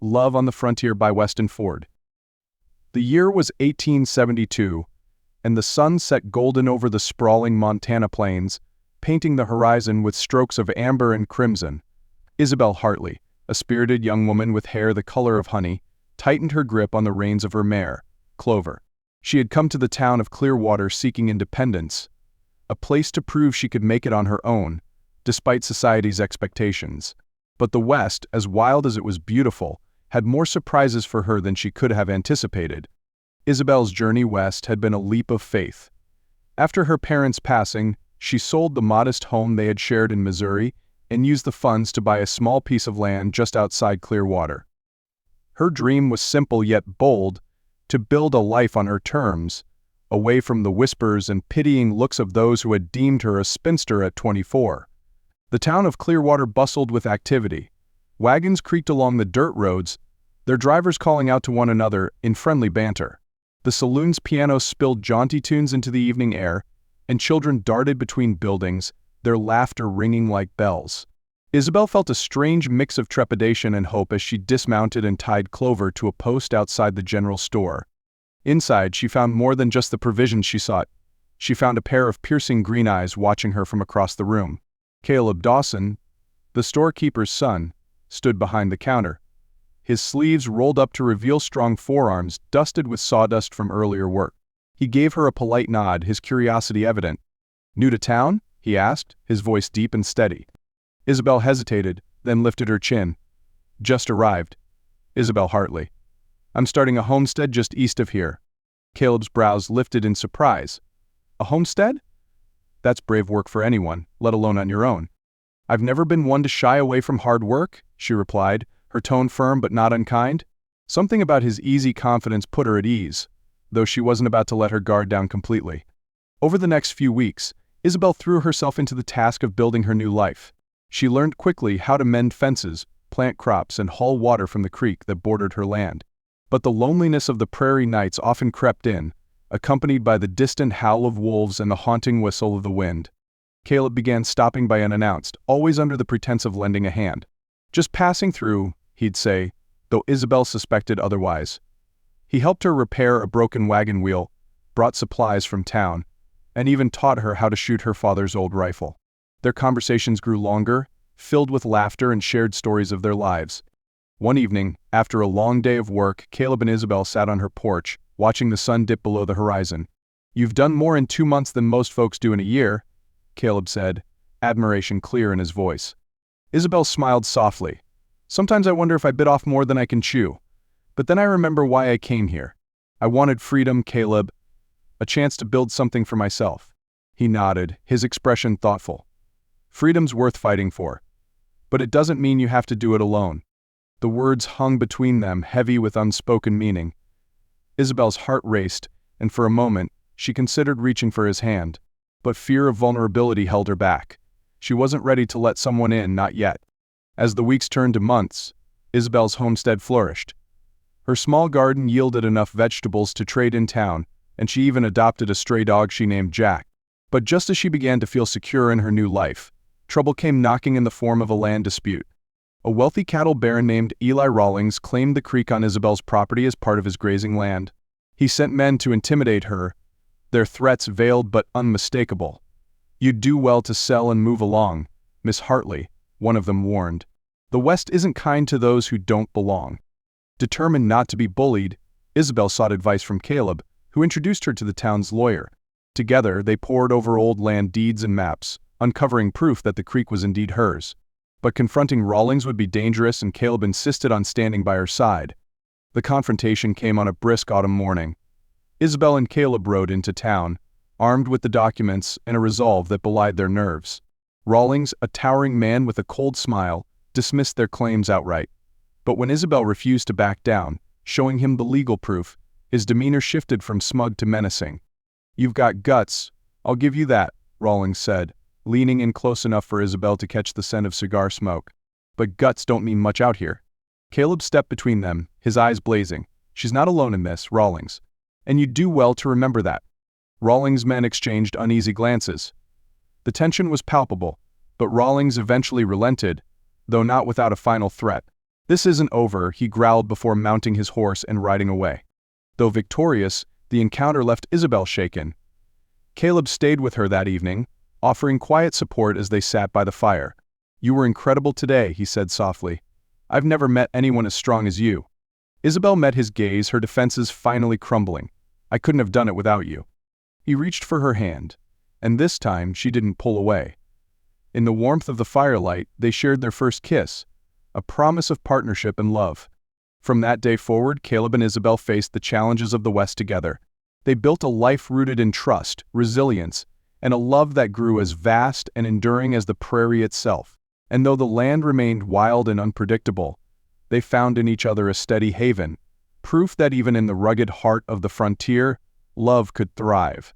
Love on the Frontier by Weston. The year was 1872, and the sun set golden over the sprawling Montana plains, painting the horizon with strokes of amber and crimson. Isabelle Hartley, a spirited young woman with hair the color of honey, tightened her grip on the reins of her mare, Clover. She had come to the town of Clearwater seeking independence, a place to prove she could make it on her own, despite society's expectations. But the West, as wild as it was beautiful, had more surprises for her than she could have anticipated. Isabelle's journey west had been a leap of faith. After her parents' passing, she sold the modest home they had shared in Missouri and used the funds to buy a small piece of land just outside Clearwater. Her dream was simple yet bold, to build a life on her terms, away from the whispers and pitying looks of those who had deemed her a spinster at 24. The town of Clearwater bustled with activity. Wagons creaked along the dirt roads, their drivers calling out to one another in friendly banter. The saloon's pianos spilled jaunty tunes into the evening air, and children darted between buildings, their laughter ringing like bells. Isabelle felt a strange mix of trepidation and hope as she dismounted and tied Clover to a post outside the general store. Inside, she found more than just the provisions she sought. She found a pair of piercing green eyes watching her from across the room. Caleb Dawson, the storekeeper's son, stood behind the counter. His sleeves rolled up to reveal strong forearms dusted with sawdust from earlier work. He gave her a polite nod, his curiosity evident. "New to town?" he asked, his voice deep and steady. Isabelle hesitated, then lifted her chin. "Just arrived. Isabelle Hartley. I'm starting a homestead just east of here." Caleb's brows lifted in surprise. "A homestead? That's brave work for anyone, let alone on your own." "I've never been one to shy away from hard work," she replied, her tone firm but not unkind. Something about his easy confidence put her at ease, though she wasn't about to let her guard down completely. Over the next few weeks, Isabelle threw herself into the task of building her new life. She learned quickly how to mend fences, plant crops, and haul water from the creek that bordered her land. But the loneliness of the prairie nights often crept in, accompanied by the distant howl of wolves and the haunting whistle of the wind. Caleb began stopping by unannounced, always under the pretense of lending a hand. "Just passing through," he'd say, though Isabelle suspected otherwise. He helped her repair a broken wagon wheel, brought supplies from town, and even taught her how to shoot her father's old rifle. Their conversations grew longer, filled with laughter and shared stories of their lives. One evening, after a long day of work, Caleb and Isabelle sat on her porch, watching the sun dip below the horizon. "You've done more in 2 months than most folks do in a year," Caleb said, admiration clear in his voice. Isabelle smiled softly. "Sometimes I wonder if I bit off more than I can chew. But then I remember why I came here. I wanted freedom, Caleb. A chance to build something for myself." He nodded, his expression thoughtful. "Freedom's worth fighting for. But it doesn't mean you have to do it alone." The words hung between them, heavy with unspoken meaning. Isabelle's heart raced, and for a moment, she considered reaching for his hand. But fear of vulnerability held her back. She wasn't ready to let someone in, not yet. As the weeks turned to months, Isabelle's homestead flourished. Her small garden yielded enough vegetables to trade in town, and she even adopted a stray dog she named Jack. But just as she began to feel secure in her new life, trouble came knocking in the form of a land dispute. A wealthy cattle baron named Eli Rawlings claimed the creek on Isabelle's property as part of his grazing land. He sent men to intimidate her, their threats veiled but unmistakable. "You'd do well to sell and move along, Miss Hartley," one of them warned. "The West isn't kind to those who don't belong." Determined not to be bullied, Isabelle sought advice from Caleb, who introduced her to the town's lawyer. Together, they pored over old land deeds and maps, uncovering proof that the creek was indeed hers. But confronting Rawlings would be dangerous, and Caleb insisted on standing by her side. The confrontation came on a brisk autumn morning. Isabelle and Caleb rode into town, armed with the documents and a resolve that belied their nerves. Rawlings, a towering man with a cold smile, dismissed their claims outright. But when Isabelle refused to back down, showing him the legal proof, his demeanor shifted from smug to menacing. "You've got guts, I'll give you that," Rawlings said, leaning in close enough for Isabelle to catch the scent of cigar smoke. "But guts don't mean much out here." Caleb stepped between them, his eyes blazing. "She's not alone in this, Rawlings. And you'd do well to remember that." Rawlings' men exchanged uneasy glances. The tension was palpable, but Rawlings eventually relented, though not without a final threat. "This isn't over," he growled before mounting his horse and riding away. Though victorious, the encounter left Isabelle shaken. Caleb stayed with her that evening, offering quiet support as they sat by the fire. "You were incredible today," he said softly. "I've never met anyone as strong as you." Isabelle met his gaze, her defenses finally crumbling. "I couldn't have done it without you." He reached for her hand, and this time she didn't pull away. In the warmth of the firelight, they shared their first kiss, a promise of partnership and love. From that day forward, Caleb and Isabelle faced the challenges of the West together. They built a life rooted in trust, resilience, and a love that grew as vast and enduring as the prairie itself. And though the land remained wild and unpredictable, they found in each other a steady haven, proof that even in the rugged heart of the frontier, love could thrive.